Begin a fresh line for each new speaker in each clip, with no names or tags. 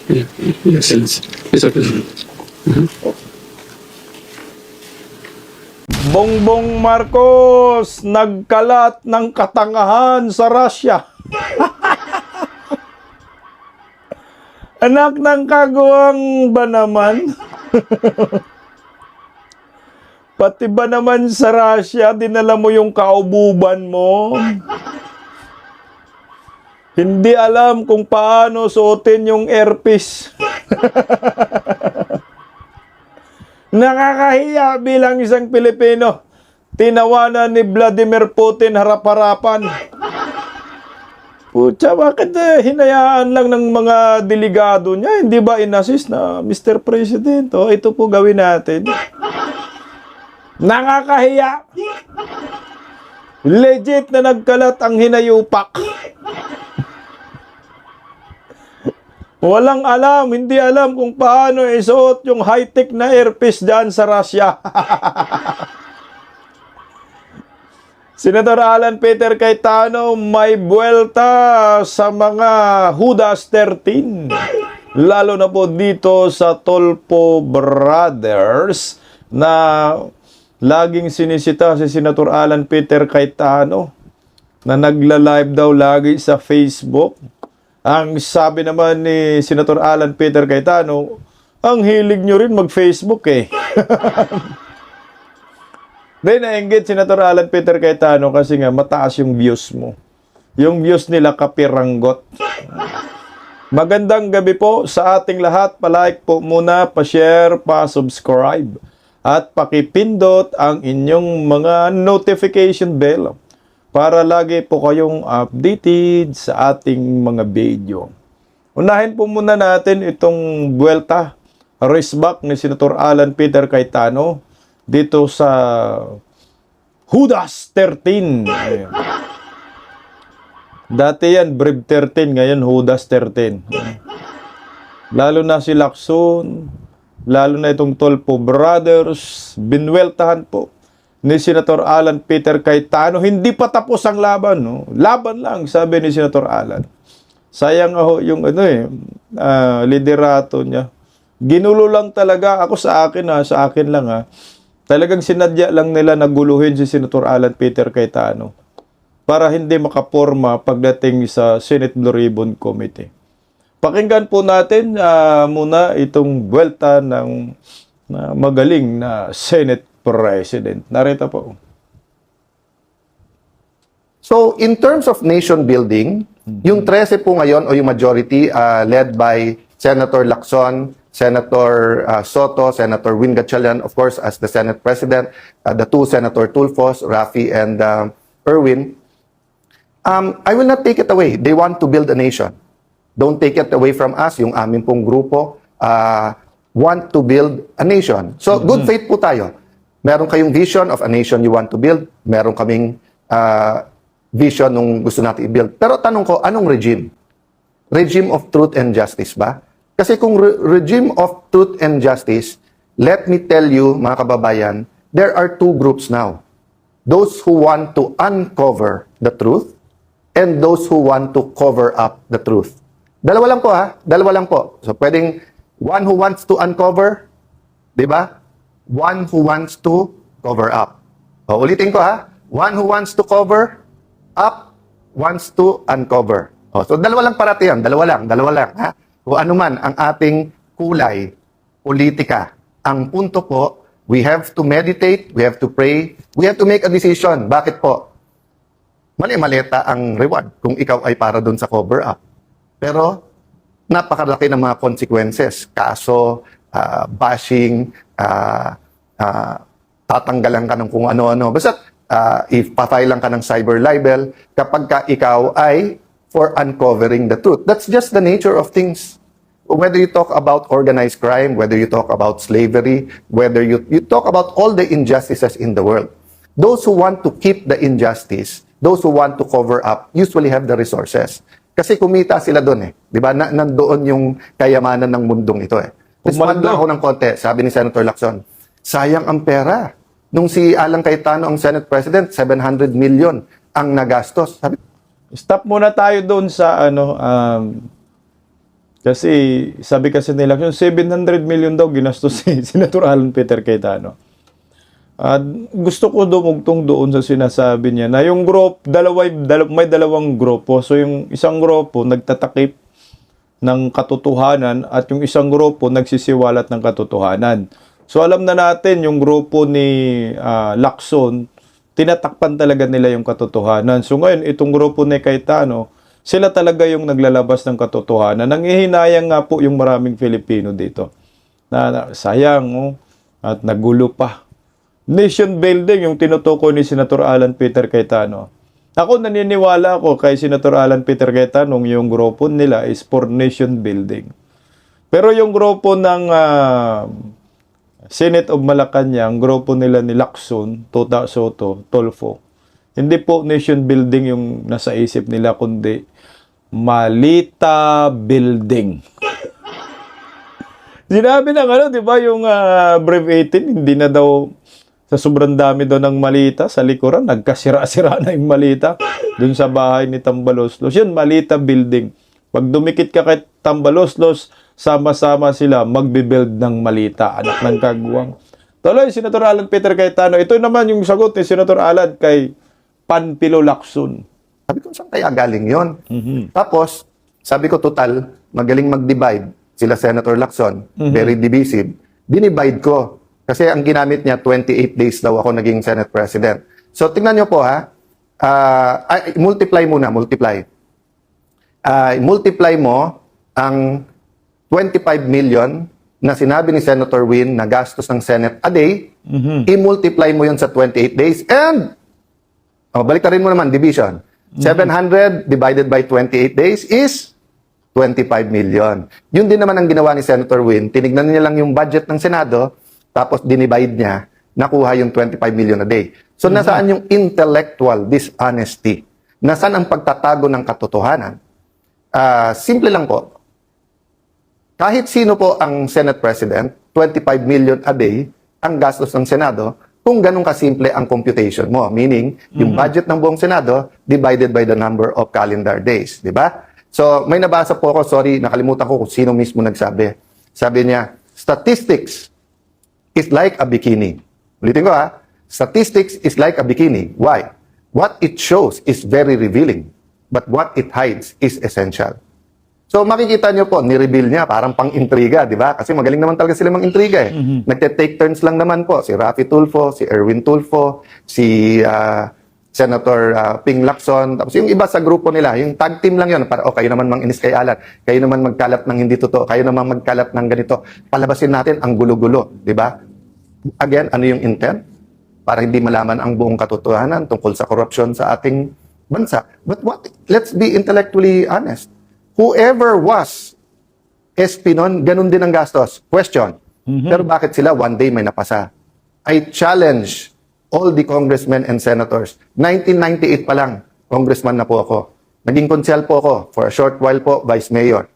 Yes, Mr. President.
Bongbong Marcos nagkalat ng katangahan sa Russia. Anak ng kagawang ba naman? Pati ba naman sa Russia, dinala mo yung kaububan mo? Hindi alam kung paano suotin yung earpiece. Nakakahiya bilang isang Pilipino. Tinawanan ni Vladimir Putin harap-harapan. Pucha, bakit hinayaan lang ng mga delegado niya? Hindi ba inassist na, Mr. President, ito po gawin natin. Nakakahiya. Legit na nagkalat ang hinayupak. Walang alam, hindi alam kung paano isuot yung high-tech na earpiece dyan sa Russia. Senator Alan Peter Cayetano may buwelta sa mga Judas 13. Lalo na po dito sa Tulfo Brothers na laging sinisita si Senator Alan Peter Cayetano na nagla-live daw lagi sa Facebook. Ang sabi naman ni Senator Alan Peter Cayetano, ang hilig nyo rin mag-Facebook eh. Then, nainggit Senator Alan Peter Cayetano kasi nga mataas yung views mo. Yung views nila kapiranggot. Magandang gabi po sa ating lahat. Palike po muna, pa-share, pa-subscribe. At pakipindot ang inyong mga notification bell para lagi po kayong updated sa ating mga video. Unahin po muna natin itong buwelta, race back ni Senator Alan Peter Cayetano dito sa Judas 13. Ayan. Dati yan, Brib 13, ngayon Judas 13. Lalo na si Lacson, lalo na itong Tulfo Brothers, binweltahan po ni Senator Alan Peter Cayetano. Hindi pa tapos ang laban, no? Laban lang, sabi ni Senator Alan. Sayang yung liderato niya. Ginulo lang talaga ako sa akin lang Talagang sinadya lang nila naguluhin si Senator Alan Peter Cayetano para hindi makaporma pagdating sa Senate Blue Ribbon Committee. Pakinggan po natin muna itong buwelta ng magaling na Senate President. Narito po.
So, in terms of nation building, yung 13 po ngayon o yung majority led by Senator Lacson, Senator Soto, Senator Win Gatchalian, of course, as the Senate President, the two Senator Tulfos, Rafi, and Erwin, I will not take it away. They want to build a nation. Don't take it away from us. Yung amin pong grupo want to build a nation. So, good faith po tayo. Meron kayong vision of a nation you want to build. Meron kaming vision nung gusto natin i-build. Pero tanong ko, anong regime? Regime of truth and justice ba? Kasi kung regime of truth and justice, let me tell you, mga kababayan, there are two groups now. Those who want to uncover the truth and those who want to cover up the truth. Dalawa lang po dalawa lang po. So pwedeng one who wants to uncover, di ba? One who wants to cover up. O, ulitin ko one who wants to cover up, wants to uncover. O, so dalawa lang parati yan, dalawa lang O ano man ang ating kulay, politika. Ang punto po, we have to meditate, we have to pray, we have to make a decision. Bakit po? Mali-maleta ang reward kung ikaw ay para doon sa cover up. Pero napakalaki ng mga consequences. Kaso, bashing, tatanggalan ka ng kung ano-ano. Basta, if-file lang ka ng cyber libel kapag ka ikaw ay for uncovering the truth. That's just the nature of things. Whether you talk about organized crime, whether you talk about slavery, whether you talk about all the injustices in the world. Those who want to keep the injustice, those who want to cover up, usually have the resources. Kasi kumita sila doon Di ba? Nandoon yung kayamanan ng mundong ito Respond lang ako ng konti. Sabi ni Senator Lacson, sayang ang pera. Nung si Alan Cayetano ang Senate President, 700 million ang nagastos. Sabi,
Stop muna tayo doon sa Kasi sabi kasi nila, yung 700 million daw ginastos si Senator Alan Peter Cayetano. At gusto ko dumugtong doon sa sinasabi niya na yung group, may dalawang grupo. So yung isang grupo nagtatakip ng katotohanan at yung isang grupo nagsisiwalat ng katotohanan. So alam na natin yung grupo ni Lacson, tinatakpan talaga nila yung katotohanan. So ngayon, itong grupo ni Cayetano, sila talaga yung naglalabas ng katotohanan. Nangihinayang nga po yung maraming Filipino dito. Na sayang, oh, at nagulo pa. Nation building yung tinutukoy ni Senator Alan Peter Cayetano. Ako naniniwala ako kay Senator Alan Peter Cayetano yung grupo nila is for nation building. Pero yung grupo ng Senate of Malacanang, grupo nila ni Lacson, Tota Soto, Tolfo, hindi po nation building yung nasa isip nila, kundi Malita building. Sinabi ng di ba, yung Brave 18, hindi na daw, sa sobrang dami daw ng malita sa likuran, nagkasira-sira na yung malita dun sa bahay ni Tambaloslos. Yun, Malita building. Pag dumikit ka kay Tambaloslos, sama-sama sila magbibuild ng malita, anak ng kagwang. Tuloy, Senator Alan Peter Cayetano. Ito naman yung sagot ni Senator Alan kay Panpilo Lacson.
Sabi ko, saan kaya galing yon? Tapos, sabi ko, total, magaling mag-divide. Sila Senator Lacson, very divisive. Dinivide ko. Kasi ang ginamit niya, 28 days daw ako naging Senate President. So, tingnan niyo po ha. Multiply muna, multiply. Multiply mo ang 25 million na sinabi ni Senator Win na gastos ng Senate a day, i-multiply mo yun sa 28 days, and baliktarin mo naman, division. 700 divided by 28 days is 25 million. Yun din naman ang ginawa ni Senator Win. Tinignan niya lang yung budget ng Senado, tapos dinivide niya, nakuha yung 25 million a day. So, nasaan yung intellectual dishonesty? Nasaan ang pagtatago ng katotohanan? Simple lang po. Kahit sino po ang Senate President, 25 million a day ang gastos ng Senado kung ganun kasimple ang computation mo. Meaning, yung budget ng buong Senado divided by the number of calendar days. Di ba? So, may nabasa po ako, sorry, nakalimutan ko kung sino mismo nagsabi. Sabi niya, statistics is like a bikini. Ulitin ko ha, statistics is like a bikini. Why? What it shows is very revealing, but what it hides is essential. So makikita nyo po, ni-reveal niya, parang pang-intriga, di ba? Kasi magaling naman talaga sila mang-intriga eh. Nagte-take turns lang naman po, si Raffy Tulfo, si Erwin Tulfo, si Senator Ping Lacson, tapos yung iba sa grupo nila, yung tag team lang yun, para kayo naman mang-inis kay Alan, kayo naman magkalat ng hindi totoo, kayo naman magkalat ng ganito, palabasin natin ang gulo-gulo, di ba? Again, ano yung intent? Para hindi malaman ang buong katotohanan tungkol sa korupsyon sa ating bansa. But let's be intellectually honest. Whoever was SP nun, ganun din ang gastos. Question. Pero bakit sila one day may napasa? I challenge all the congressmen and senators. 1998 pa lang, congressman na po ako. Naging konsyal po ako for a short while po, vice mayor.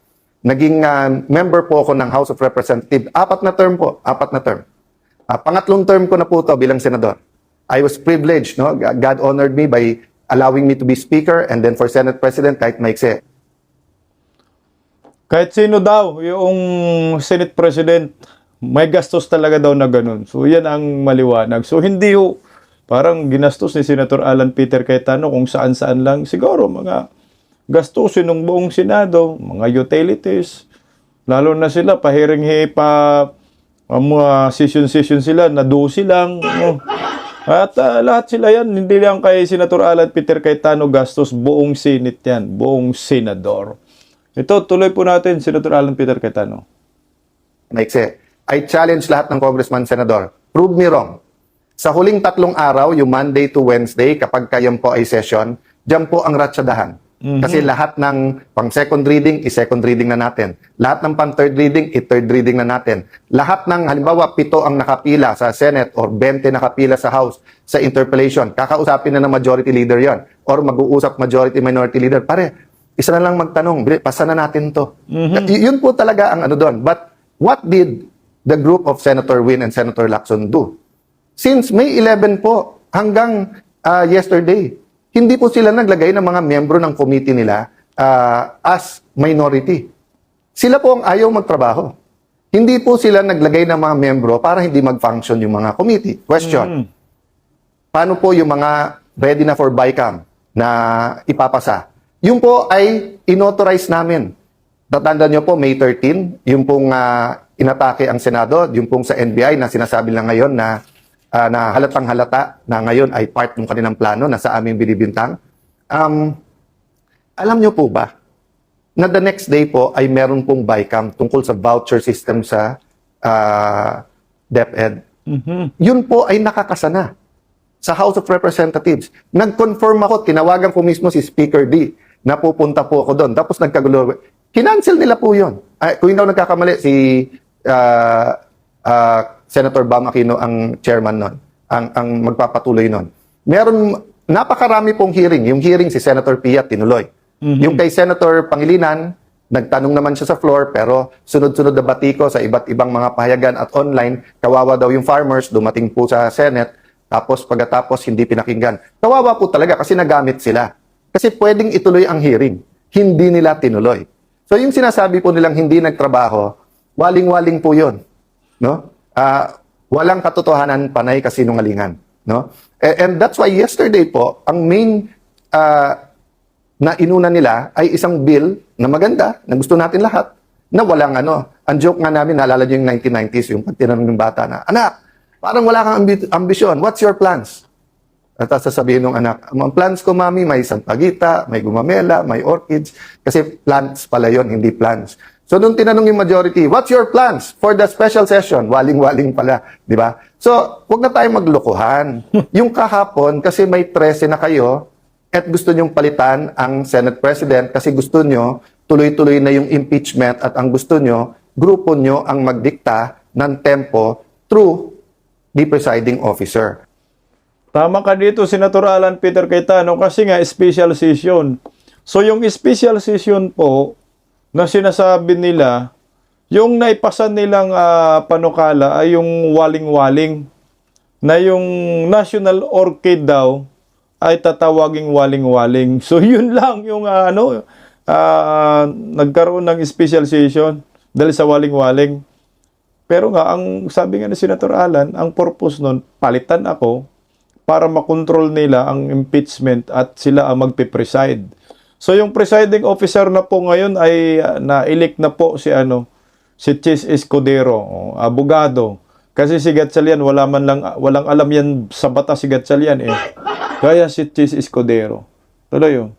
Naging member po ako ng House of Representatives. 4 na term po, 4 na term. Pangatlong term ko na po ito bilang senador. I was privileged, no? God honored me by allowing me to be speaker, and then for Senate President, kahit maikse.
Kahit sino daw, yung Senate President, may gastos talaga daw na ganun. So, yan ang maliwanag. So, hindi parang ginastos ni Senator Alan Peter Cayetano kung saan-saan lang. Siguro, mga gastusin ng buong Senado, mga utilities, lalo na sila, pahiring mga session sila, na 12 lang. No? At lahat sila yan, hindi lang kay Senator Alan Peter Cayetano gastos, buong Senate yan, buong senador. Ito, tuloy po natin, Senator Alan Peter Cayetano.
Maikse, I challenge lahat ng congressman, senador. Prove me wrong. Sa huling 3 araw, yung Monday to Wednesday, kapag kayo po ay session, dyan po ang ratsadahan. Kasi lahat ng pang second reading, i-second reading na natin. Lahat ng pang third reading, i-third reading na natin. Lahat ng, halimbawa, 7 ang nakapila sa Senate or 20 nakapila sa House sa interpellation, kakausapin na ng majority leader yon or mag-uusap majority minority leader. Pare, isa na lang magtanong, pasa na natin to. Yun po talaga ang ano doon. But what did the group of Senator Win and Senator Lacson do? Since May 11 po hanggang yesterday, hindi po sila naglagay ng mga miyembro ng committee nila as minority. Sila po ang ayaw magtrabaho. Hindi po sila naglagay ng mga membro para hindi mag-function yung mga committee. Question. Paano po yung mga ready na for BICAM na ipapasa? Yung po ay inauthorize namin. Tatandaan nyo po, May 13, yung pong inatake ang Senado, yung pong sa NBI na sinasabi lang ngayon na halatang halata na ngayon ay part ng kanilang plano na sa aming binibintang. Alam nyo po ba na the next day po ay meron pong BICAM tungkol sa voucher system sa DepEd. Yun po ay nakakasana sa House of Representatives. Nag-confirm ako, tinawagan ko mismo si Speaker D na pupunta po ako doon. Tapos nagkagulo. Kinancel nila po yun. Kung hindi ako nagkakamali, si Senator Bam Aquino ang chairman nun, ang magpapatuloy nun. Meron, napakarami pong hearing. Yung hearing si Senator Pia tinuloy. Yung kay Senator Pangilinan, nagtanong naman siya sa floor, pero sunod-sunod na batiko sa iba't ibang mga pahayagan at online, kawawa daw yung farmers, dumating po sa Senate, tapos pagkatapos hindi pinakinggan. Kawawa po talaga kasi nagamit sila. Kasi pwedeng ituloy ang hearing. Hindi nila tinuloy. So yung sinasabi po nilang hindi nagtrabaho, waling-waling po yun. No? Walang katotohanan, panay kasinungalingan. No? And that's why yesterday po, ang main na inuna nila ay isang bill na maganda, na gusto natin lahat, na walang Ang joke nga namin, naalala nyo yung 1990s, yung pag tinanong ng bata na, anak, parang wala kang ambisyon. What's your plans? At sasabihin ng anak, ang plans ko, mami, may santagita, may gumamela, may orchids. Kasi plants pala yon, hindi plans. So, nung tinanong yung majority, what's your plans for the special session? Waling-waling pala, di ba? So, huwag na tayong maglokohan. Yung kahapon, kasi may 13 na kayo, at gusto nyong palitan ang Senate President kasi gusto nyo, tuloy-tuloy na yung impeachment at ang gusto nyo, grupo nyo ang magdikta ng tempo through the presiding officer.
Tama ka dito, Senator Alan Peter Cayetano, kasi nga special session. So yung special session po na sinasabi nila, yung naipasa nilang panukala ay yung waling-waling, na yung National Orchid daw ay tatawaging waling-waling. So yun lang yung nagkaroon ng special session dahil sa waling-waling. Pero nga, ang sabi nga ni Senator Alan, ang purpose nun, palitan ako para makontrol nila ang impeachment at sila ang magpe-preside. So yung presiding officer na po ngayon ay na-elect na po si Chis Escudero, abogado. Kasi si Gatchalian walang alam yan sa batas si Gatchalian eh. Kaya si Chis Escudero. Tuloy yun.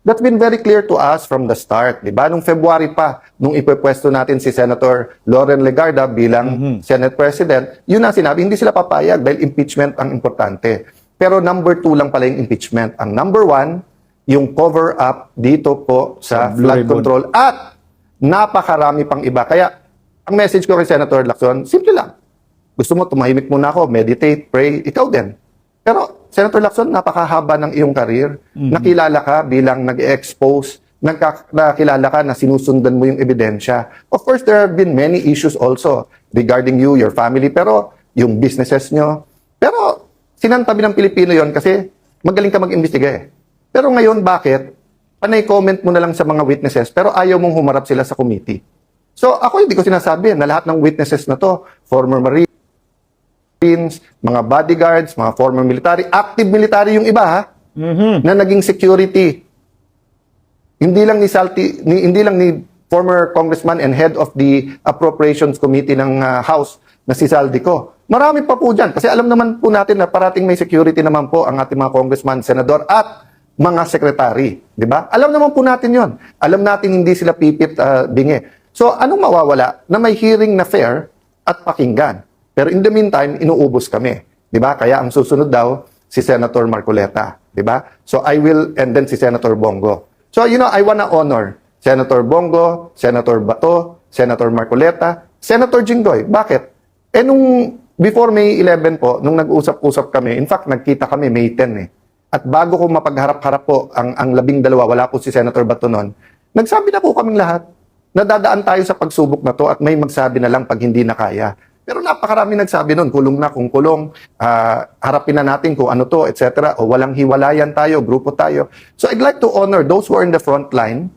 That's been very clear to us from the start. Diba? Nung February pa, nung ipwesto natin si Senator Loren Legarda bilang Senate President, yun ang sinabi, hindi sila papayag dahil impeachment ang importante. Pero number 2 lang pala yung impeachment. Ang number 1, yung cover-up dito po sa flood control at napakarami pang iba. Kaya, ang message ko kay Senator Lacson, simple lang. Gusto mo, tumahimik muna ako, meditate, pray, ikaw din. Pero, Senator Lacson, napakahaba ng iyong career. Nakilala ka bilang nag-expose, nakilala ka na sinusundan mo yung ebidensya. Of course, there have been many issues also regarding you, your family, pero yung businesses nyo. Pero, sinantabi ng Pilipino yon kasi magaling ka mag-imbestiga eh. Pero ngayon, bakit? Panay comment mo na lang sa mga witnesses, pero ayaw mong humarap sila sa committee. So, ako hindi ko sinasabi na lahat ng witnesses na to, former Marines, mga bodyguards, mga former military, active military yung iba ha, na naging security. Hindi lang ni former congressman and head of the Appropriations Committee ng House na si Saldico. Marami pa po dyan kasi alam naman po natin na parating may security naman po ang ating mga congressman, senador at mga sekretary, di ba? Alam naman po natin 'yon. Alam natin hindi sila pipit bingi. So anong mawawala na may hearing na fair at pakinggan? Pero in the meantime, inuubos kami. Di ba? Kaya ang susunod daw, si Senator Marcoleta. Di ba? So I will, and then si Senator Bongo. So, I wanna honor Senator Bongo, Senator Bato, Senator Marcoleta, Senator Jinggoy. Bakit? Before May 11 po, nung nag-usap-usap kami, in fact, nagkita kami May 10 eh. At bago ko mapagharap-harap po ang 12, wala po si Senator Bato noon, nagsabi na po kaming lahat, nadadaan tayo sa pagsubok na to at may magsabi na lang pag hindi na kaya. Pero napakarami nagsabi nun, kulong na kung kulong, harapin na natin kung ano to, etc. O walang hiwalayan tayo, grupo tayo. So I'd like to honor those who are in the front line.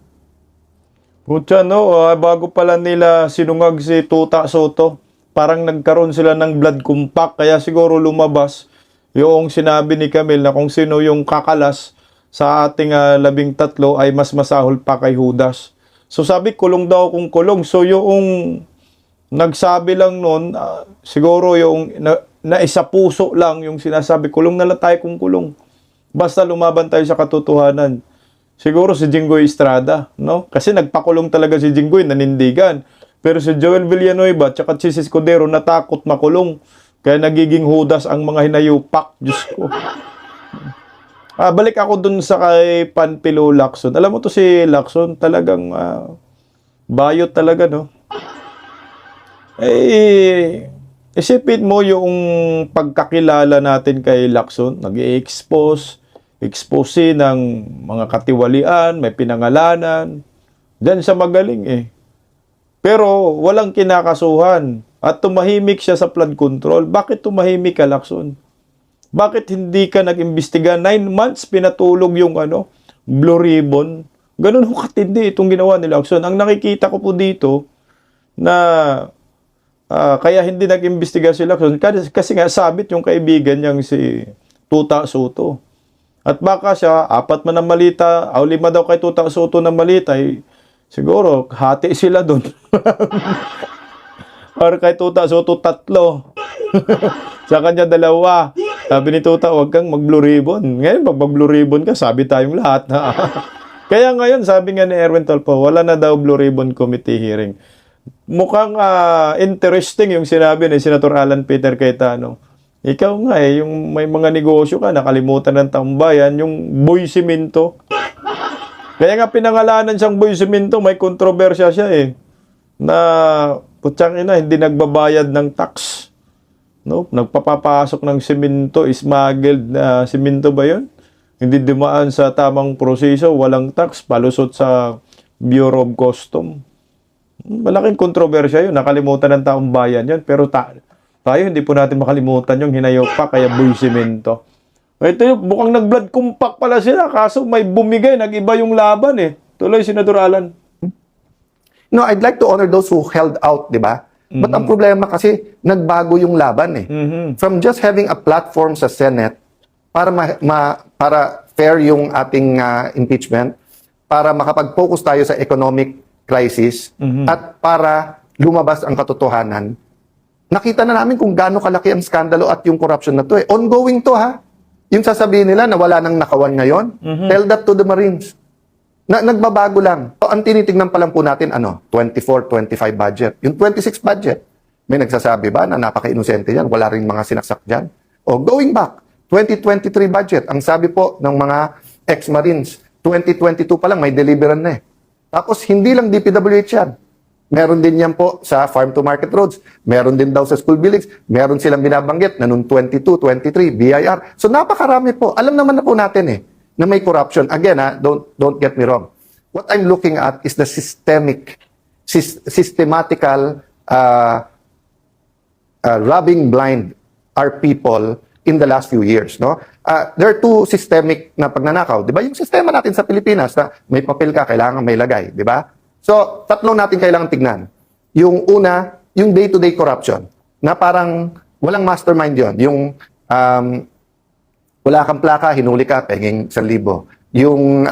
Kutya, no, bago pala nila sinungag si Tuta Soto, parang nagkaroon sila ng blood compact, kaya siguro lumabas yung sinabi ni Camille na kung sino yung kakalas sa ating 13 ay mas masahol pa kay Judas. So sabi, kulong daw kung kulong. So yung nagsabi lang nun, siguro yung naisa puso lang yung sinasabi, kulong na lang tayo kung kulong. Basta lumaban tayo sa katotohanan. Siguro si Jinggoy Estrada, no? Kasi nagpakulong talaga si Jinggoy, nanindigan. Pero si Joel Villanueva at si Escudero natakot makulong. Kaya nagiging Judas ang mga hinayupak. Diyos ko. Balik ako dun sa kay Panpilo Lacson. Alam mo to si Lacson, talagang bayot talaga, no? Isipin mo yung pagkakilala natin kay Lacson. Nag-i-expose ng mga katiwalian, may pinangalanan. Diyan siya magaling eh. Pero walang kinakasuhan. At tumahimik siya sa flood control. Bakit tumahimik ka, Lacson? Bakit hindi ka nag-imbestiga? 9 months pinatulog yung Blue Ribbon. Ganun ho katindi itong ginawa ni Lacson. Ang nakikita ko po dito na kaya hindi nag-imbestiga si Lacson kasi nga sabit yung kaibigan niyang si Tuta Soto. At baka siya, 4 man ang malita, 5 daw kay Tuta Soto na malita, siguro hati sila doon. Or kay Tuta Soto 3. Sa kanya 2. Sabi ni Tuta, huwag kang mag-blue ribbon. Ngayon, pag mag-blue ribbon ka, sabi tayong lahat. Kaya ngayon, sabi nga ni Erwin Tulfo, wala na daw blue ribbon committee hearing. Mukhang interesting yung sinabi ni Senator Alan Peter Cayetano. Ikaw nga yung may mga negosyo ka, nakalimutan ng tambayan, yung Boy Cemento. Kaya nga pinangalanan siyang Boy Cemento, may kontrobersya siya na putyang ina, hindi nagbabayad ng tax. No? Nagpapapasok ng semento, smuggled na semento ba yun? Hindi dumaan sa tamang proseso, walang tax, palusot sa Bureau of Custom. Malaking kontrobersya yun, nakalimutan ng taong bayan yun. Pero tayo hindi po natin makalimutan yung hinayopak, kaya Boy Cemento. Ito yung mukhang nag-blood compact pala sila, kaso may bumigay, nag-iba yung laban Tuloy, Senator Alan.
No, I'd like to honor those who held out, di ba? But ang problema kasi, nagbago yung laban From just having a platform sa Senate para para fair yung ating impeachment, para makapag-focus tayo sa economic crisis, at para lumabas ang katotohanan, nakita na namin kung gaano kalaki ang skandalo at yung corruption na to Ongoing to Yung sasabihin nila na wala nang nakawan ngayon, tell that to the Marines. Nagbabago lang. So, ang tinitingnan pa lang po natin, 24-25 budget. Yung 26 budget, may nagsasabi ba na napaka-inosente yan? Wala rin mga sinaksak dyan? O going back, 2023 budget, ang sabi po ng mga ex-Marines, 2022 pa lang may deliveran na Tapos, hindi lang DPWH yan. Meron din yan po sa farm-to-market roads. Meron din daw sa school buildings. Meron silang binabanggit na noong 22, 23, BIR. So, napakarami po. Alam naman na po natin na may corruption. Again, don't get me wrong. What I'm looking at is the systematical robbing blind our people in the last few years. No? There are 2 systemic na pagnanakaw. Di ba? Yung sistema natin sa Pilipinas na may papel ka, kailangan may lagay. Di ba? So, 3 natin kailangan tignan. Yung una, yung day-to-day corruption. Na parang walang mastermind yon. Yung wala kang plaka, hinuli ka, penging 1,000. Yung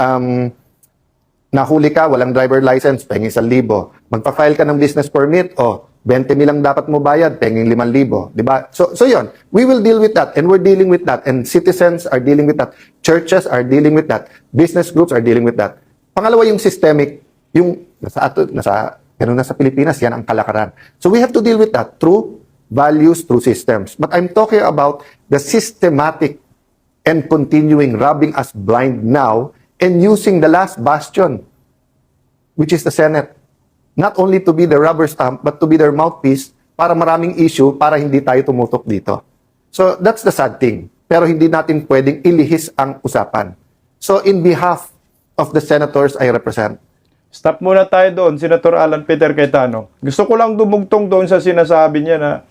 nahuli ka, walang driver license, penging 1,000. Magpa-file ka ng business permit, 20 lang dapat mo bayad, penging 5,000. Diba? So yun, we will deal with that, and we're dealing with that, and citizens are dealing with that, churches are dealing with that, business groups are dealing with that. Pangalawa, yung systemic, yung nasa Pilipinas, yan ang kalakaran. So we have to deal with that through values, through systems. But I'm talking about the systematic and continuing robbing us blind now and using the last bastion, which is the Senate, not only to be the rubber stamp, but to be their mouthpiece para maraming issue para hindi tayo tumutok dito. So that's the sad thing. Pero hindi natin pwedeng ilihis ang usapan. So in behalf of the senators I represent,
Stop muna tayo doon, Senator Alan Peter Cayetano. Gusto ko lang dumugtong doon sa sinasabi niya na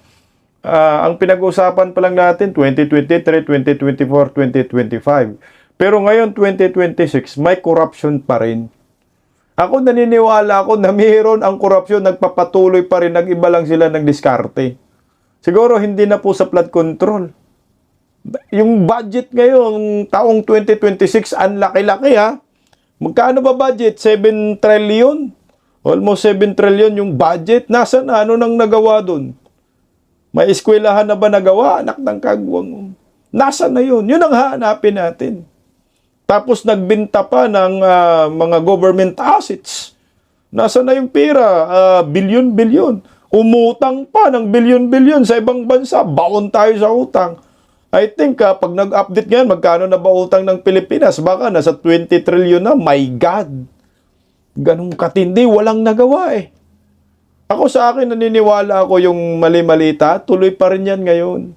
ang pinag-usapan pa lang natin 2023, 2024, 2025. Pero ngayon 2026, may corruption pa rin. Ako naniniwala ako na mayroon ang korupsyon, nagpapatuloy pa rin, nag-iba lang sila ng diskarte. Siguro hindi na po sa flood control. Yung budget ngayon, taong 2026, ang laki-laki ha. Magkano ba budget? 7 trillion? Almost 7 trillion yung budget. Nasaan na? Ano nang nagawa dun? May eskwelahan na ba nagawa? Anak ng kagwang. Nasaan na yun? Yun ang hahanapin natin. Tapos nagbenta pa ng mga government assets. Nasaan na yung pera? Bilyon-bilyon. Umutang pa ng bilyon-bilyon sa ibang bansa. Baon tayo sa utang. I think pag nag-update ngayon, magkano na ba utang ng Pilipinas? Baka nasa 20 trillion na. My God! Ganong katindi, walang nagawa eh. Ako sa akin, naniniwala ako yung mali-malita, tuloy pa rin yan ngayon.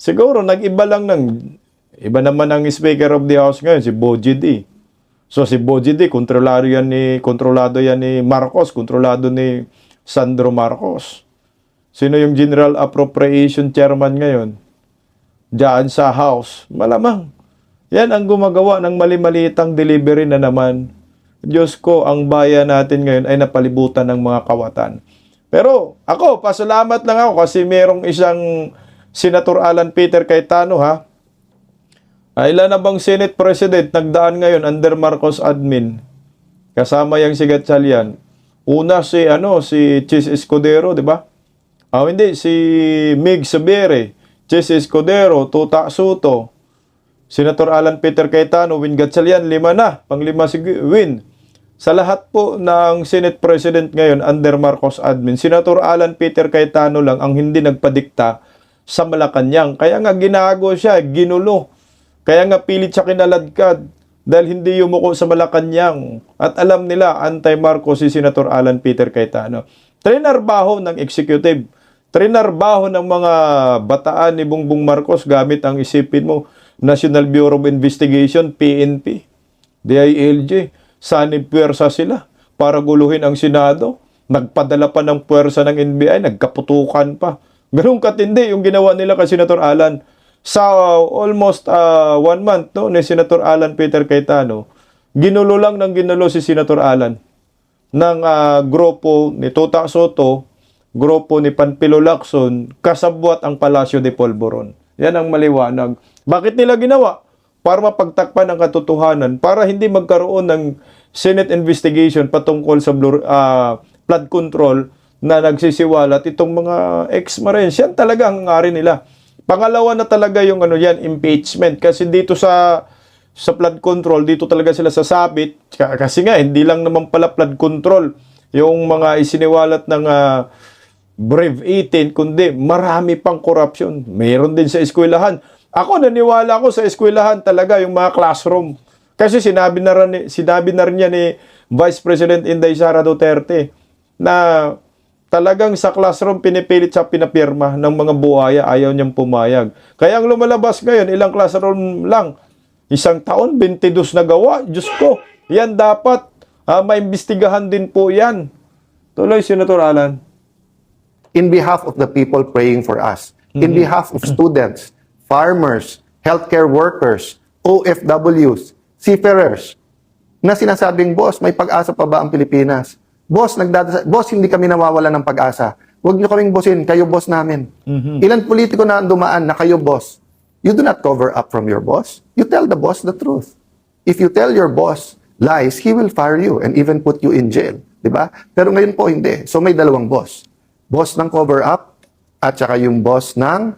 Siguro, nag-iba lang ng... Iba naman ang Speaker of the House ngayon, si Boji D. So si Boji D, kontrolado yan ni Marcos, kontrolado ni Sandro Marcos. Sino yung General Appropriation Chairman ngayon? Diyan sa House. Malamang. Yan ang gumagawa ng mali-malitang delivery na naman. Diyos ko, ang bayan natin ngayon ay napalibutan ng mga kawatan. Pero ako, pasalamat lang ako kasi merong isang Senator Alan Peter Cayetano ha. Ilan na bang Senate President nagdaan ngayon under Marcos admin? Kasama yang si Gatchalian. Una si Chis Escudero, di ba? Hindi si Mig Sabere, Chis Escudero, Tuta Soto, Senator Alan Peter Cayetano, Win Gatchalian, 5 na, pang-5 si Win. Sa lahat po ng Senate President ngayon under Marcos admin, Senator Alan Peter Cayetano lang ang hindi nagpadikta sa Malacanang. Kaya nga ginago siya, ginulo. Kaya nga pilit siya kinaladkad dahil hindi yumuko sa Malacanang. At alam nila, anti-Marcos si Senator Alan Peter Cayetano. Trinarbaho ng executive. Trinarbaho ng mga bataan ni Bongbong Marcos gamit ang isipin mo, National Bureau of Investigation, PNP, DILG. Sanib puwersa sila para guluhin ang Senado. Nagpadala pa ng puwersa ng NBI, nagkaputukan pa. Ganun katindi yung ginawa nila kay Senator Alan. Sa almost 1 month ni Senator Alan Peter Cayetano, ginulo lang ng ginulo si Senator Alan ng grupo ni Tuta Soto, grupo ni Panfilo Lacson, kasabwat ang Palasyo de Polvoron. Yan ang maliwanag. Bakit nila ginawa? Para mapagtakpan ang katotohanan, para hindi magkaroon ng Senate investigation patungkol sa flood control na nagsisiwalat itong mga ex-Marines. Yan talaga ang ngari nila. Pangalawa na talaga yung impeachment. Kasi dito sa flood control, dito talaga sila sasabit. Kasi nga, hindi lang naman pala flood control yung mga isiniwalat ng Brave 18, kundi marami pang korupsyon. Mayroon din sa eskwelahan. Ako, naniwala ko sa eskwelahan talaga yung mga classroom. Kasi sinabi na rin niya ni Vice President Inday Sara Duterte na talagang sa classroom pinipilit siya pinapirma ng mga buhaya, ayaw niyang pumayag. Kaya ang lumalabas ngayon, ilang classroom lang. 1 taon, 22 na gawa. Diyos ko, yan dapat maimbestigahan din po yan. Tuloy, Senator Alan.
In behalf of the people praying for us, in behalf of students, farmers, healthcare workers, OFWs, seafarers, na sinasabing, boss, may pag-asa pa ba ang Pilipinas? Boss, boss, hindi kami nawawala ng pag-asa. Huwag niyo kaming bossin, kayo boss namin. Ilan politiko na dumaan na kayo boss? You do not cover up from your boss. You tell the boss the truth. If you tell your boss lies, he will fire you and even put you in jail. Diba? Pero ngayon po hindi. So may dalawang boss. Boss ng cover up at saka yung boss ng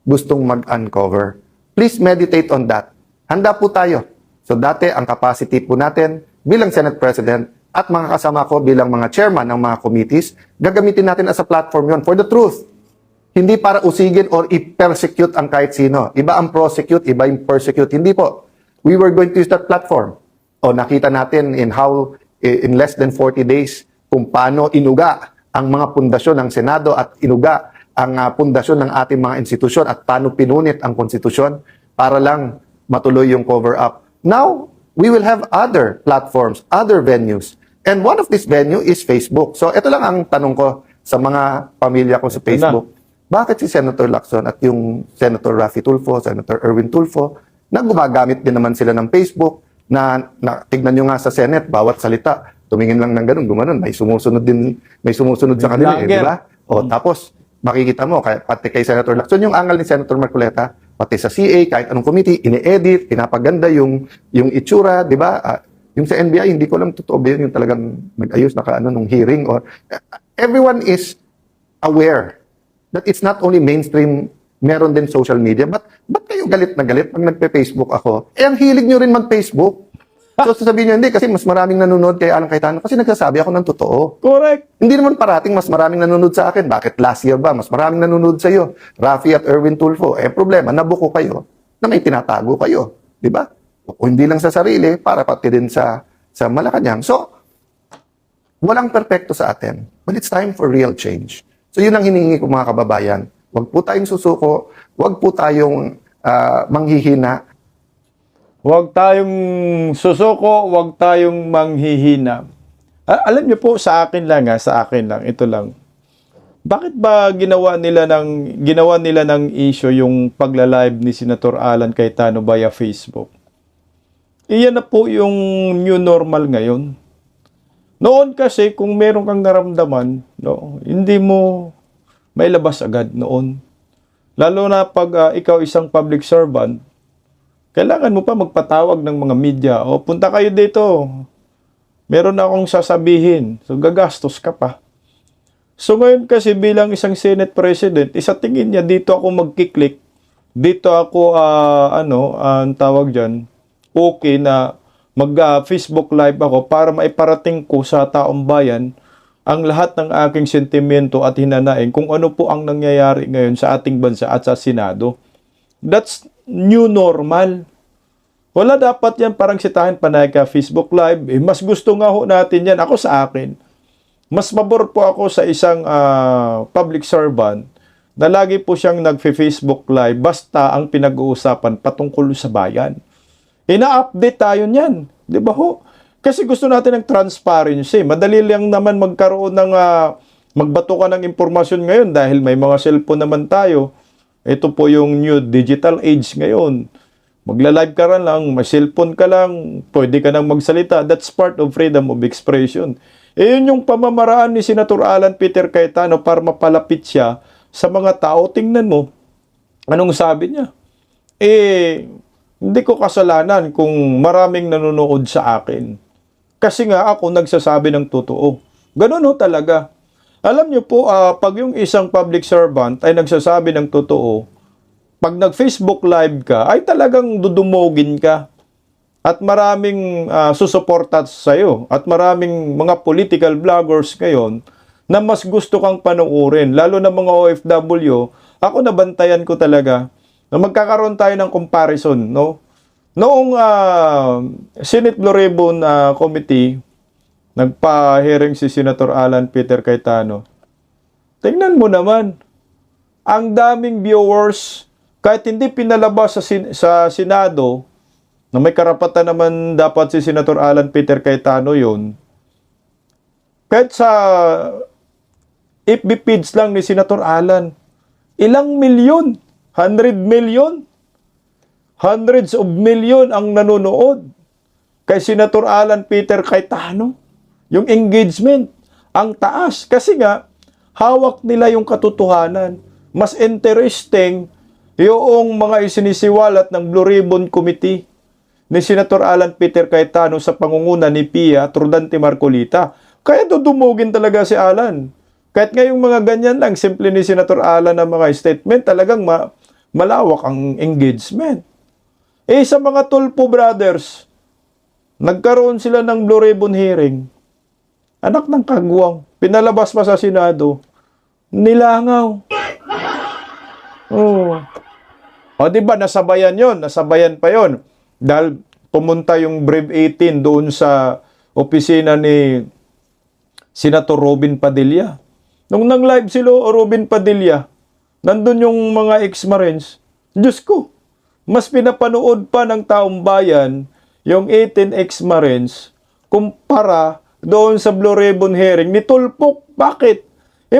gustong mag-uncover. Please meditate on that. Handa po tayo. So dati ang capacity po natin bilang Senate President at mga kasama ko bilang mga chairman ng mga committees, gagamitin natin as a platform yon for the truth. Hindi para usigin or i-persecute ang kahit sino. Iba ang prosecute, iba yung persecute. Hindi po. We were going to use that platform. O nakita natin in less than 40 days kung paano inuga ang mga pundasyon ng Senado at inuga ang pundasyon ng ating mga institusyon at paano pinunit ang konstitusyon para lang matuloy yung cover-up. Now, we will have other platforms, other venues. And one of this venue is Facebook. So, ito lang ang tanong ko sa mga pamilya ko sa Facebook. Bakit si Senator Lacson at yung Senator Raffy Tulfo, Senator Erwin Tulfo, na gumagamit din naman sila ng Facebook, na tignan nyo nga sa Senate, bawat salita, tumingin lang ng ganun, gumanon, may sumusunod sa kanila, di ba? O, tapos, makikita mo, pati kay Senator Lacson, yung angal ni Senator Marcoleta, pati sa CA, kahit anong committee, ini-edit, pinapaganda yung itsura, di ba? Yung sa NBI, hindi ko lang totoo ba yun, yung talagang nag-ayos nung hearing. Or, everyone is aware that it's not only mainstream, meron din social media. Ba't kayo galit na galit pag nagpe-Facebook ako? Ang hilig nyo rin mag-Facebook. So, sasabihin nyo, hindi, kasi mas maraming nanonood kay Alan Cayetano kasi nagsasabi ako ng totoo.
Correct.
Hindi naman parating mas maraming nanonood sa akin. Bakit last year ba? Mas maraming nanonood sa iyo. Rafi at Erwin Tulfo. Problema, nabuko kayo na may tinatago kayo. Di ba? O hindi lang sa sarili, para pati din sa Malacanang. So, walang perpekto sa atin. But it's time for real change. So, yun ang hinihingi ko mga kababayan. Huwag po tayong susuko. Huwag po tayong manghihina.
Huwag tayong susuko, huwag tayong manghihina. Alam niyo po, sa akin lang, ito lang. Bakit ba ginawa nila ng issue yung pagla-live ni Senator Alan Cayetano via Facebook? Iyan na po yung new normal ngayon. Noon kasi, kung meron kang naramdaman, no, hindi mo may labas agad noon. Lalo na pag ikaw isang public servant, kailangan mo pa magpatawag ng mga media. O, punta kayo dito. Meron na akong sasabihin. So, gagastos ka pa. So, ngayon kasi bilang isang Senate President, isa tingin niya, dito ako magkiklik. Dito ako, ang tawag dyan, okay na mag-Facebook Live ako para maiparating ko sa taong bayan ang lahat ng aking sentimento at hinanaing kung ano po ang nangyayari ngayon sa ating bansa at sa Senado. That's new normal. Wala dapat yan parang sitahin panay ka Facebook Live. Mas gusto nga ho natin yan. Ako sa akin. Mas mabor po ako sa isang public servant na lagi po siyang nag-Facebook Live basta ang pinag-uusapan patungkol sa bayan. Ina-update tayo niyan. Di ba ho? Kasi gusto natin ng transparency. Madali lang naman magkaroon ng magbato ka ng impormasyon ngayon dahil may mga cellphone naman tayo. Ito po yung new digital age ngayon. Magla-live ka lang, may cellphone ka lang, pwede ka nang magsalita. That's part of freedom of expression. Yun yung pamamaraan ni Senator Alan Peter Cayetano para mapalapit siya sa mga tao. Tingnan mo, anong sabi niya? Hindi ko kasalanan kung maraming nanonood sa akin. Kasi nga ako nagsasabi ng totoo. Ganun ho talaga. Alam niyo po, pag yung isang public servant ay nagsasabi ng totoo, pag nag-Facebook Live ka, ay talagang dudumogin ka. At maraming susuporta sa'yo. At maraming mga political vloggers ngayon na mas gusto kang panuorin. Lalo na mga OFW, ako nabantayan ko talaga na magkakaroon tayo ng comparison, no? Noong Senate Blue Ribbon Committee, nagpa-hearing si Senator Alan Peter Cayetano. Tingnan mo naman, ang daming viewers, kahit hindi pinalabas sa Senado, na may karapatan naman dapat si Senator Alan Peter Cayetano yun, kahit sa FB feeds lang ni Senator Alan, ilang milyon? 100 million? Hundreds of million ang nanonood kay Senator Alan Peter Cayetano. Yung engagement, ang taas. Kasi nga, hawak nila yung katotohanan. Mas interesting yung mga isinisiwalat ng Blue Ribbon Committee ni Senator Alan Peter Cayetano sa pangunguna ni Pia Trudante Marcolita. Kaya dudumugin talaga si Alan. Kahit ngayong mga ganyan lang, simple ni Senator Alan ang mga statement, talagang malawak ang engagement. Sa mga Tulfo brothers, nagkaroon sila ng Blue Ribbon hearing. Anak ng kagwang, pinalabas pa sa Senado, nilangaw. Diba, nasabayan yon, nasabayan pa yon. Dahil pumunta yung Brave 18 doon sa opisina ni Senator Robin Padilla. Nung nang-live si Robin Padilla, nandun yung mga ex-Marines. Diyos ko, mas pinapanood pa ng taong bayan yung 18 ex-Marines kumpara doon sa Blue Ribbon hearing ni Tulfo. Bakit?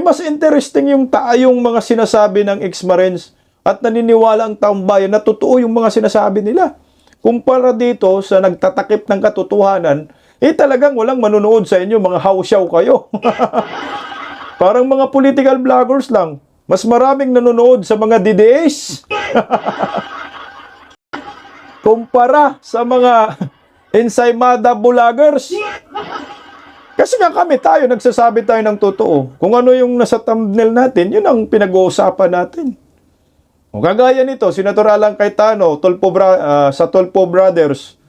Mas interesting yung mga sinasabi ng ex-Marines at naniniwala ang taong bayan na totoo yung mga sinasabi nila. Kumpara dito sa nagtatakip ng katotohanan talagang walang manonood sa inyo, mga hausyaw kayo. Parang mga political vloggers lang. Mas maraming nanonood sa mga DDS. Kumpara sa mga ensaymada vloggers. Kasi nga tayo, nagsasabi tayo ng totoo. Kung ano yung nasa thumbnail natin, yun ang pinag-uusapan natin. O, kagaya nito, Senator Alan Cayetano, sa Tulfo Brothers.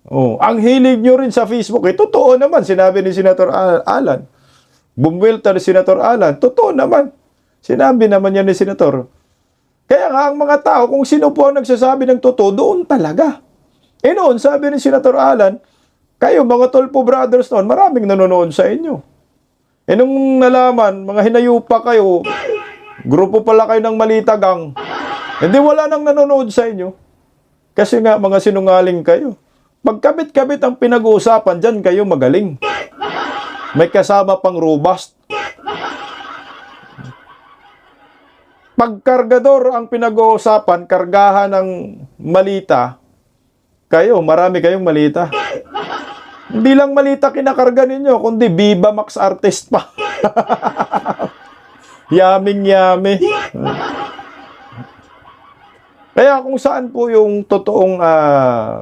Oh, ang hilig nyo rin sa Facebook, totoo naman, sinabi ni Senator Alan. Bumwelta ni Senator Alan, totoo naman. Sinabi naman yan ni Senator. Kaya nga, ang mga tao, kung sino po ang nagsasabi ng totoo, doon talaga. Noon, sabi ni Senator Alan, kayo, mga Tulfo Brothers noon, maraming nanonood sa inyo. Nung nalaman, mga hinayupa kayo, grupo pala kayo ng Malitagang, hindi wala nang nanonood sa inyo. Kasi nga, mga sinungaling kayo. Pagkabit-kabit ang pinag-uusapan, dyan kayo magaling. May kasama pang robust. Pagkargador ang pinag-uusapan, kargahan ng malita, kayo, marami kayong malita. Hindi lang malita kinakarga ninyo, kundi Viva Max Artist pa. Yaming-yami. Kaya kung saan po yung totoong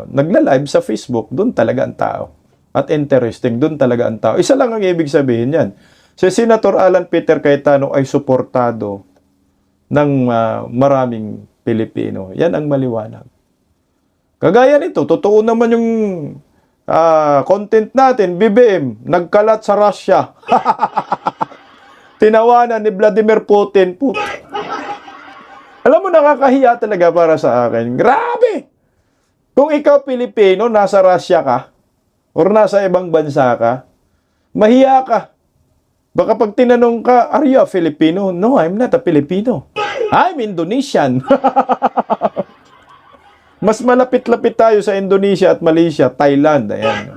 nagla-live sa Facebook, doon talaga ang tao. At interesting, doon talaga ang tao. Isa lang ang ibig sabihin yan. Si Senator Alan Peter Cayetano ay suportado ng maraming Pilipino. Yan ang maliwanag. Kagaya nito, totoo naman yung content natin, BBM, nagkalat sa Russia. Tinawanan ni Vladimir Putin. Alam mo, nakakahiya talaga para sa akin. Grabe! Kung ikaw Pilipino, nasa Russia ka, or nasa ibang bansa ka, mahiya ka. Baka pag tinanong ka, are you a Filipino? No, I'm not a Filipino. I'm Indonesian. Mas malapit-lapit tayo sa Indonesia at Malaysia, Thailand. Ayan.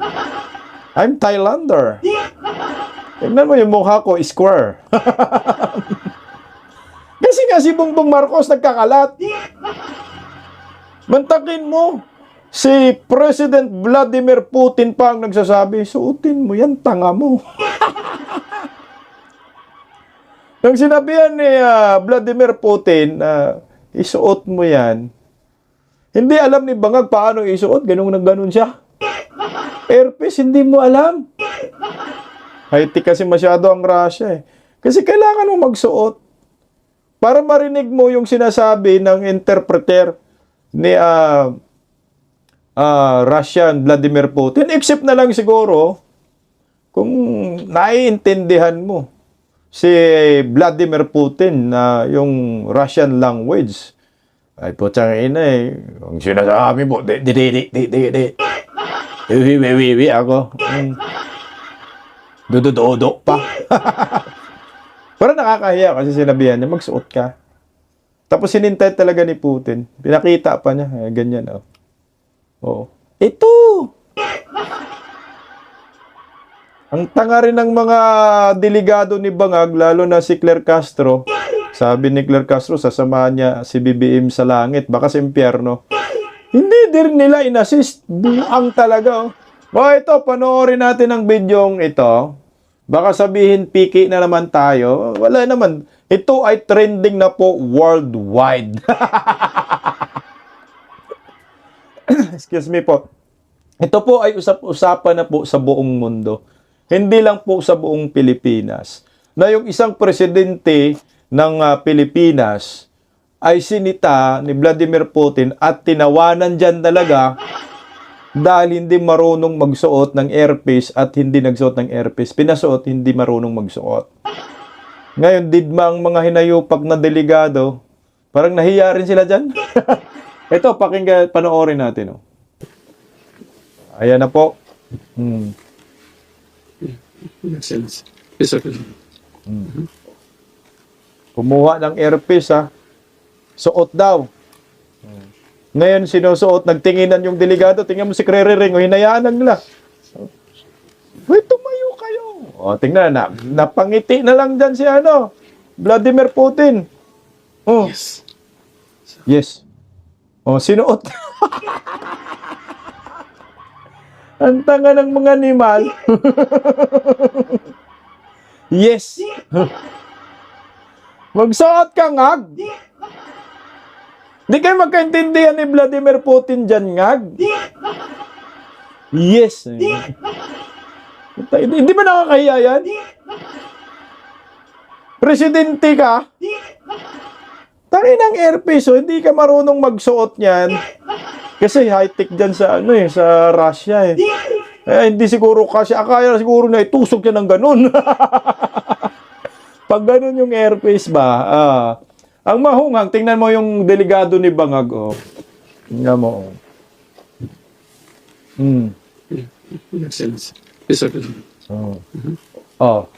I'm Thailander. Tignan mo yung mukha ko, square. Kasi nga si Bongbong Marcos nagkakalat. Mantakin mo, si President Vladimir Putin pa ang nagsasabi, suotin mo yan, tanga mo. Nang sinabihan ni Vladimir Putin na isuot mo yan, hindi alam ni Bangag paano isuot, ganun siya. Airpiece, hindi mo alam. High-tech kasi masyado ang Russia eh. Kasi kailangan mo magsuot para marinig mo yung sinasabi ng interpreter ni Russian Vladimir Putin. Except na lang siguro kung naiintindihan mo si Vladimir Putin na yung Russian language. Ay po, tiyang ina eh. Ang sinasabi mo, di. Ako. Dududodo pa. Pero nakakahiya kasi sinabihan niya, magsuot ka. Tapos sinintay talaga ni Putin. Pinakita pa niya. Ganyan, oh. Oo. Ito! Ang tanga rin ng mga delegado ni Bangag, lalo na si Claire Castro. Sabi ni Claire Castro, sasamahan niya si BBM sa langit, baka sa impyerno. Hindi din nila inassist. Buang talaga, oh. Ito, panoorin natin ang bidyong ito. Baka sabihin, piki na naman tayo. Wala naman. Ito ay trending na po worldwide. Excuse me po. Ito po ay usap-usapan na po sa buong mundo. Hindi lang po sa buong Pilipinas. Na yung isang presidente ng Pilipinas ay sinita ni Vladimir Putin at tinawanan dyan talaga dahil hindi marunong magsuot ng earpiece at hindi nagsuot ng earpiece. Pinasuot, hindi marunong magsuot. Ngayon, didma ang mga hinayupak na delegado, parang nahiya rin sila dyan. Ito, pakinggan, panoorin natin. Oh. Ayan na po.
Makes sense. Yes, sir.
Kumuha ng earpiece, ha. Suot daw. Ngayon, sinusuot, nagtinginan yung delegado, tingnan mo si Kreriring, o hinayaan lang nila. Wait, tumayo kayo. O, tingnan na, napangiti na lang dyan si Vladimir Putin. Oh.
Yes.
Yes. O, sinuot. Ang tanga ng mga animal. Yes. Magsuot ka, ngag. Di kayo magkaintindihan ni Vladimir Putin dyan, ngag. Yes. Hindi ba nakakahiya yan? Presidente ka? Tangin ng airpiece, hindi ka marunong magsuot niyan. Kasi high-tech dyan sa sa Russia eh. Hindi siguro kasi akala siguro na itusok niya ng ganun. Pag ganun yung airpiece ba, ang mahungang, tingnan mo yung delegado ni Bangag, oh. Tingnan mo, oh.
Makes sense. Yes, sir.
Oh. Oh.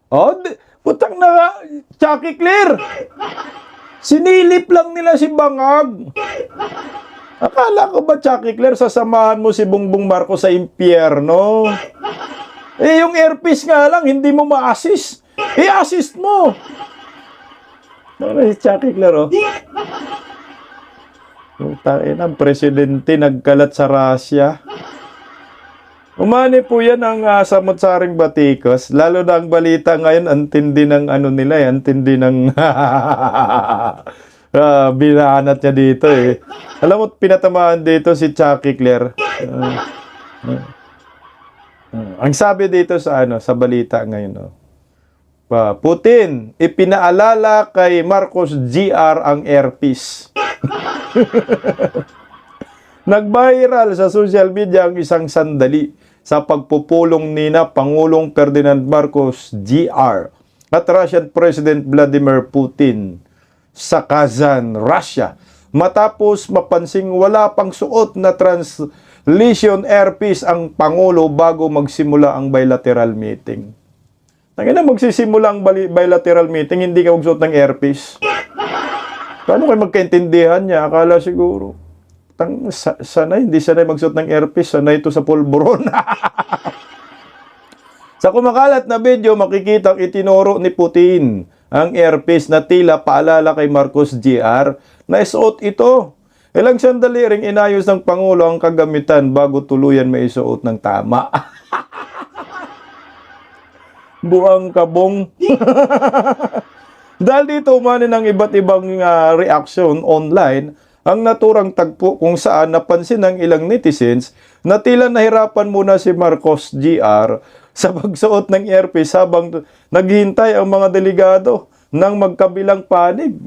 Oh, putang na, Chucky Clear. Sinilip lang nila si Bangag. Akala ko ba, Chucky Clear, sasamahan mo si Bongbong Marcos sa impyerno? Eh, yung airpiece nga lang, hindi mo ma-assist. I-assist mo. Ano si Chucky Clear, oh? Ang presidente nagkalat sa Russia. Umani po yan ang samot-saring batikos. Lalo na ang balita ngayon, antindi ng nila eh. Antindi ng binahanat niya dito eh. Alam mo, pinatamaan dito si Chucky Clear. Ang sabi dito sa balita ngayon, Putin, ipinaalala kay Marcos Jr. ang airpiece. Nag-viral sa social media ang isang sandali sa pagpupulong nina Pangulong Ferdinand Marcos Jr. at Russian President Vladimir Putin sa Kazan, Russia. Matapos mapansing wala pang suot na translation airpiece ang Pangulo bago magsimula ang bilateral meeting. Tangina, magsisimula ang bilateral meeting, hindi ka magsuot ng airpiece. Paano kayo magkaintindihan niya? Akala siguro sanay, hindi sanay magsuot ng airpiece, sanay ito sa pulburon. Sa kumakalat na video, makikita itinuro ni Putin ang airpiece na tila paalala kay Marcos Jr. na isuot ito. Ilang sandali ring inayos ng Pangulo ang kagamitan bago tuluyan may isuot ng tama. Buang kabong. Dahil dito umani ng iba't ibang reaksyon online, ang naturang tagpo kung saan napansin ng ilang netizens na tila nahirapan muna si Marcos Jr. sa pagsuot ng airpiece habang naghihintay ang mga delegado ng magkabilang panig.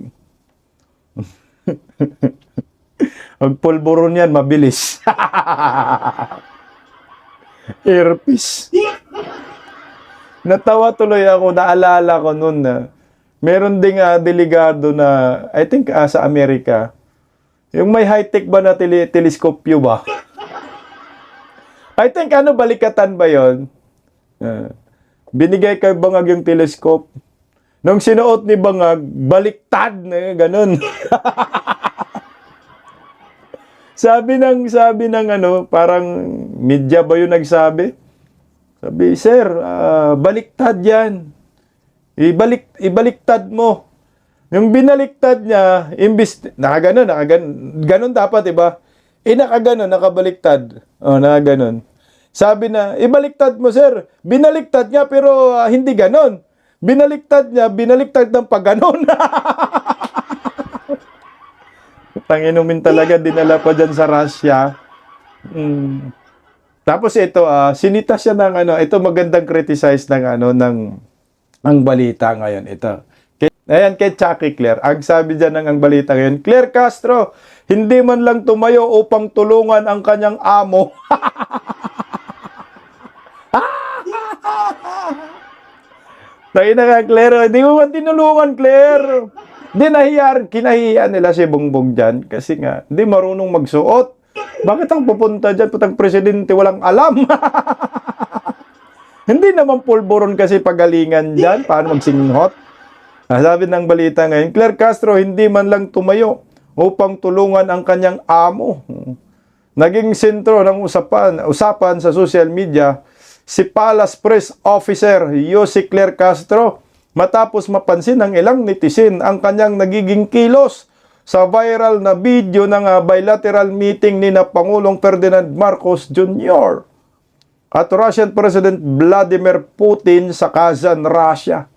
Ang pulburon yan, mabilis. Airpiece. Natawa tuloy ako, naalala ko noon na meron ding delegado na, I think sa Amerika, yung may high-tech ba na teleskopyo ba? I think balikatan ba yon? Binigay kay Bangag yung telescope. Nung sinuot ni Bangag, baliktad na ganun. Sabi ng parang media ba yung nagsabi? Sabi, sir, baliktad yan. Ibaliktad mo. Yung binaliktad niya, imbis, nakaganon, ganon dapat, diba? Nakaganon, nakabaliktad. Nakaganon. Sabi na, ibaliktad mo, sir. Binaliktad niya, pero hindi ganon. Binaliktad niya, binaliktad ng pagganon. Tanginumin talaga, dinala pa dyan sa Russia. Tapos ito, sinita siya ng ito magandang criticize ng ang balita ngayon. Ito. Ayan, kay Chucky Clear. Ang sabi dyan ang balita ngayon, Claire Castro, hindi man lang tumayo upang tulungan ang kanyang amo. Tayo na nga, Claire. Hindi mo man tinulungan, Claire. Hindi kinahiyaan nila si Bongbong dyan kasi nga, hindi marunong magsuot. Bakit ang pupunta dyan? Putang presidente, walang alam. Hindi naman pulburon kasi pagalingan dyan. Paano magsinghot? Sabi ng balita ngayon, Claire Castro hindi man lang tumayo upang tulungan ang kanyang amo. Naging sentro ng usapan sa social media si Palace Press Officer Yossi Claire Castro matapos mapansin ng ilang netizen ang kanyang nagiging kilos sa viral na video ng bilateral meeting ni na Pangulong Ferdinand Marcos Jr. at Russian President Vladimir Putin sa Kazan, Russia.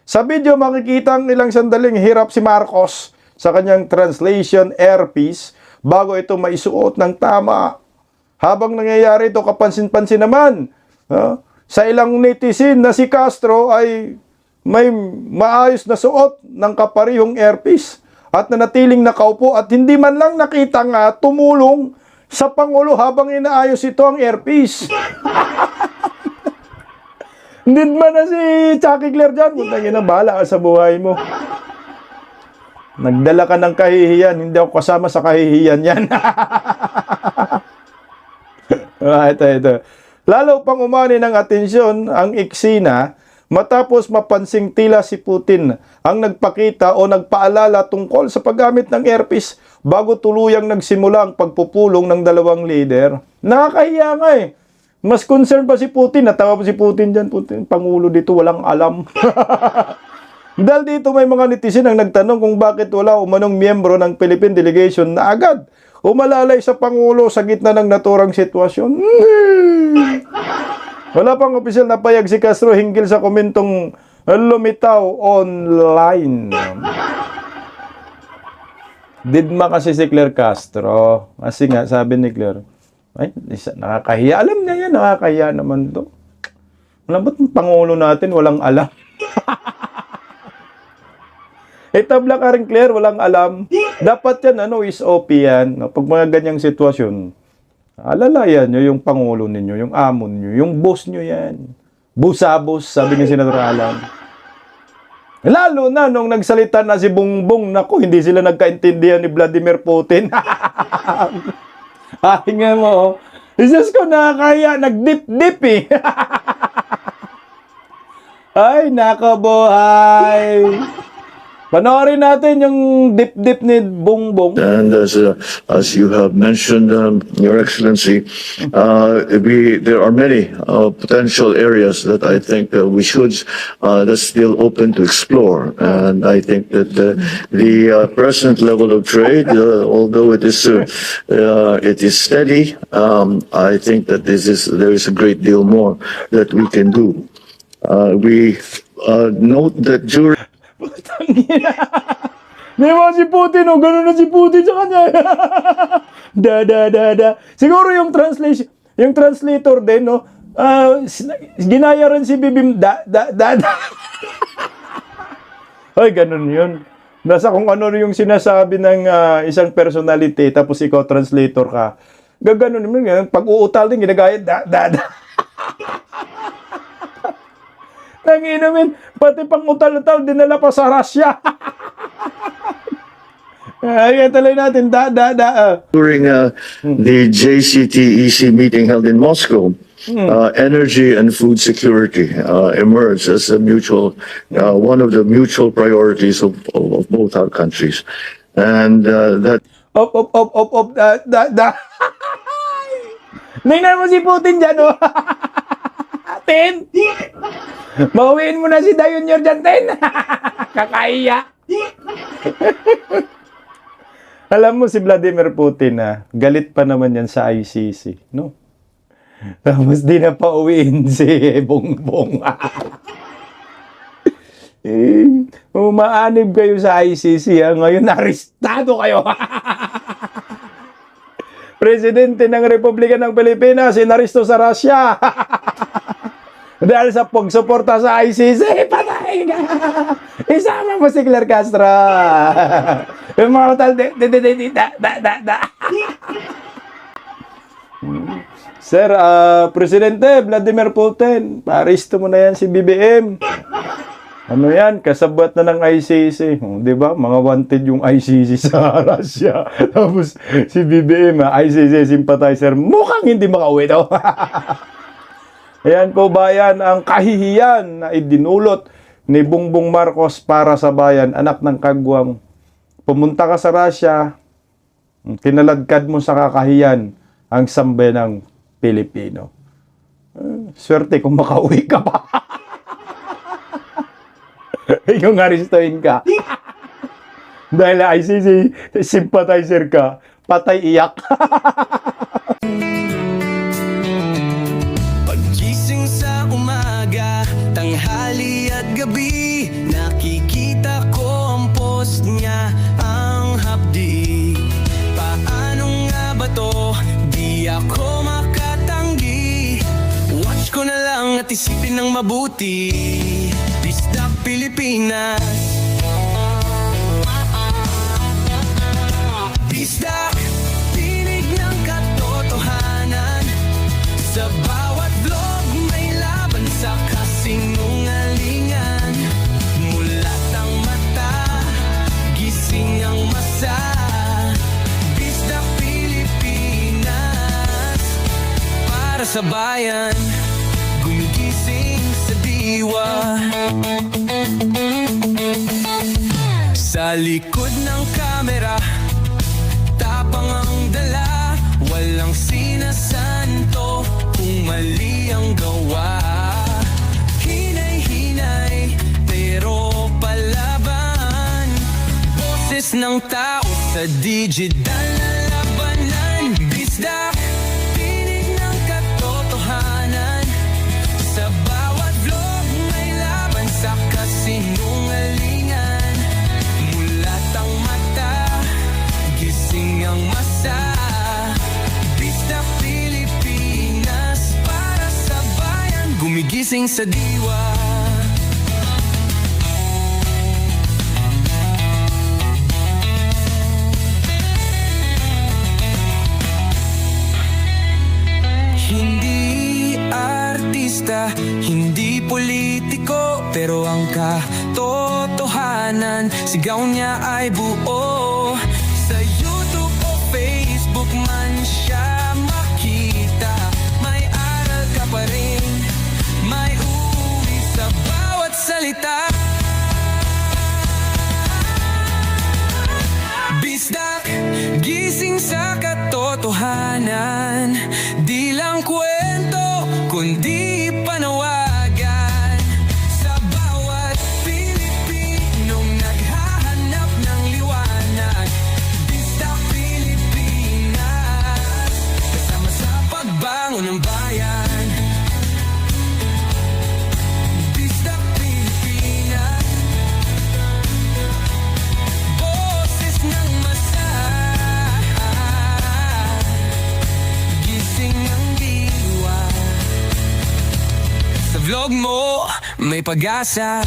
Sa video makikita ang ilang sandaling hirap si Marcos sa kanyang translation earpiece bago ito maisuot ng tama. Habang nangyayari ito, kapansin-pansin naman sa ilang netizen na si Castro ay may maayos na suot ng kaparihong earpiece at nanatiling nakaupo at hindi man lang nakita nga tumulong sa Pangulo habang inaayos ito ang earpiece. Hindi man na si Chucky Claire dyan. Puntang ina, bahala ka sa buhay mo. Nagdala ka ng kahihiyan. Hindi ako kasama sa kahihiyan yan. Ito. Lalo pang umani ng atensyon ang eksena matapos mapansing tila si Putin ang nagpakita o nagpaalala tungkol sa paggamit ng earpiece bago tuluyang nagsimula ang pagpupulong ng dalawang leader. Nakakahiya nga eh. Mas concerned pa si Putin. Natawa pa si Putin dyan. Putin, Pangulo dito, walang alam. Dahil dito may mga netizen ang nagtanong kung bakit wala umanong miyembro ng Philippine delegation na agad umalalay sa Pangulo sa gitna ng naturang sitwasyon. Wala pang opisyal na payag si Castro hinggil sa komentong lumitaw online. Didma kasi si Claire Castro. Kasi nga, sabi ni Claire, ay, nakakahiya. Alam niya yan, nakakahiya naman to. Alam ba't ang Pangulo natin walang alam? Tabla ka rin, Claire, walang alam. Dapat yan, is OP yan. Pag mga ganyang sitwasyon, alalayan nyo yung Pangulo ninyo, yung amon nyo, yung boss nyo yan. Busabos, sabi ni Senator Alan. Lalo na nung nagsalita na si Bongbong, naku, hindi sila nagkaintindihan ni Vladimir Putin. Ay nga mo, Diyos ko, nakakaya, nagdip-dip eh. Ay, nakabuhay. Panoorin natin yung dip-dip ni Bongbong.
And as you have mentioned, Your Excellency, there are many potential areas that I think we should that's still open to explore. And I think that the present level of trade, although it is steady, I think that there is a great deal more that we can do. We note that during
Di ba si Putin, gano'n na si Putin sa kanya. Da. Siguro yung translation, yung translator din, ginaya rin si Bibim, da. Ay, gano'n yun. Nasa kung ano yung sinasabi ng isang personality, tapos ikaw translator ka. Gaganon yun, pag-uutal din, ginagaya, da. Nanginumin, pati pang utal-utal, dinala pa sa Russia. Ay, tuloy natin,
during the JCTEC meeting held in Moscow, energy and food security emerged as a one of the mutual priorities of both our countries. And that
da. Ningnan mo si Putin dyan, Ten! Mauwiin mo na si Junior dyan, Ten! Kakaiya! Alam mo si Vladimir Putin, galit pa naman yan sa ICC, no? Tapos di na pa uwiin si Bongbong. Umaanib kayo sa ICC, ngayon arestado kayo. Presidente ng Republika ng Pilipinas, inaresto sa Russia. Dahil sa pagsuporta sa ICC, patay ka! Isama mo si Claire Castro! Yung mga hotel, da. Sir, Presidente Vladimir Putin, paristo mo na yan si BBM. Ano yan? Kasabot na ng ICC. Di ba? Mga wanted yung ICC sa Russia. Tapos si BBM, ICC sympathizer, mukhang hindi makauwi daw. Ayan po bayan ang kahihiyan na idinulot ni Bongbong Marcos para sa bayan, anak ng kagwang. Pumunta ka sa Russia, kinaladkad mo sa kakahiyan ang sambayanang Pilipino. Swerte kung makauwi ka pa. Yung aristoin ka. Dahil ICC sympathizer ka, patay iyak.
Paggising sa umaga, tanghali at gabi, nakikita ko ang post niya, ang hapdi. Paano nga ba to? Di ako makatanggi. Watch ko na lang at isipin ng mabuti. Bisdak Pilipinas. Bisdak, tinig ng katotohanan. Sa bawat vlog may laban sa kasinungalingan. Mulat ang mata, gising ang masa. Bisdak Pilipinas, para sa bayan, gumigising sa diwa. Sa likod ng kamera, tapang ang dala, walang sinasanto kung mali ang gawa. Hinay-hinay, pero palaban. Boses ng tao sa digital na labanan. Bisdak, tinig ng katotohanan. Sa bawat vlog may laban sa kasinungalingan. Mulat ang mata, gising ang masa. Bisdak Pilipinas, para sa bayan, gumigising sa diwa. Hindi artista, hindi politiko, pero ang katotohanan, sigaw niya ay buo. Sa YouTube o Facebook man siya makita, may aral ka pa rin, may uwi sa bawat salita. Bisdak, gising sa katotohanan. Di lang kwento, kundi panawagan. Sa bawat Pilipinong naghahanap ng liwanag. Bisdak Pilipinas, kasama sa pagbangon ng bayan. Bisdak Pilipinas, boses ng masa. Gising ang diwa. Sa vlog mo, may pag-asa.